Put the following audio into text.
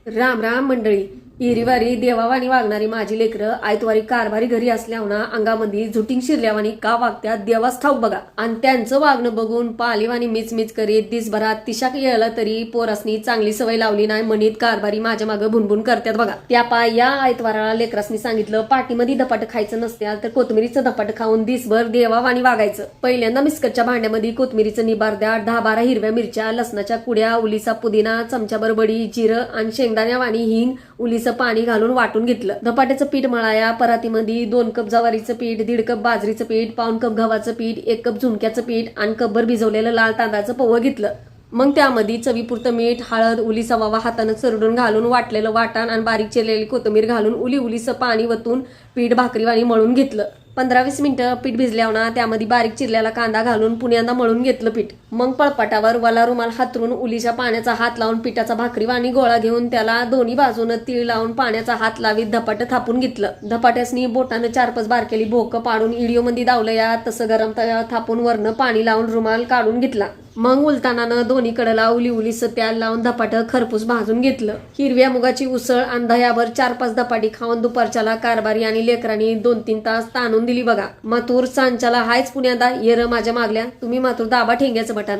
राम राम मंडळी. इरीवारी देवावानी वागणारी माझी लेकरं आयतवारी कारभारी घरी असल्यावर अंगामध्ये झुटिंग शिरल्यावानी का वागत्यात देवास ठाऊक बघा. आणि त्यांचं वागणं बघून पालीवानी मिच करीत दिसभरात तिशाक यायला तरी पोरासनी चांगली सवय लावली नाही म्हणीत कारभारी माझ्या मागं भुनभुन करतात बघा. त्या पाय या आयतवाराला लेकरासनी सांगितलं पाठीमध्ये धपाट खायचं नसत्याल तर कोथमिरीचं धपाट खाऊन दिसभर देवावानी वागायचं. पहिल्यांदा मिस्कटच्या भांड्यामध्ये कोथमिरीचं निबार द्या, 10-12 हिरव्या मिरच्या, लसणाच्या कुड्या, उलीचा पुदिना, चमच्याभर बडी, जिरं आणि शेंगदाण्यावानी हिंग, उलीचं पाणी घालून वाटून घेतलं. धपाट्याचं पीठ मळाया. परातीमध्ये 2 कप ज्वारीचं पीठ, 1.5 कप बाजरीचं पीठ, 1/2 कप गव्हाचं पीठ, 1 कप झुणक्याचं पीठ आणि कपभर भिजवलेलं लाल तांदळाचं पोह घेतलं. मग त्यामध्ये चवीपुरतं मीठ, हळद, उलीचा वावा हातानं चरडून घालून वाटलेलं वाटण आणि बारीक चिरलेली कोथिंबीर घालून उलीचं पाणी वतून पीठ भाकरीवाणी मळून घेतलं. 15-20 मिनिटं पीठ भिजल्यावर त्यामध्ये बारीक चिरलेला कांदा घालून पुण्यांदा मळून घेतलं पीठ. मग पळपाटावर वला रुमाल हातरून उलीच्या पाण्याचा हात लावून पिठाचा भाकरीवाणी गोळा घेऊन त्याला दोन्ही बाजूनं तीळ लावून पाण्याचा हात लावीत धपाटं थापून घेतलं. धपाट्यासनी बोटानं 4-5 बारकेली भोकं पाडून इडिओमध्ये दावलं या तसं गरम तव्यावर थापून वरनं पाणी लावून रुमाल काढून घेतला. मग उलतानानं दोन्ही कडेला उलीचं तेल लावून धपाटं खरपूस भाजून घेतलं. हिरव्या मुगाची उसळ आणि दह्यावर 4-5 धपाटी खाऊन दुपारच्याला कारभारी आणि लेकरांनी 2-3 तास ताणून दिली बघा. मातूर सांच्याला हायच पुण्यादा येर माझ्या मागल्या. तुम्ही मातूर दाबा ठेंग्याचं बटन.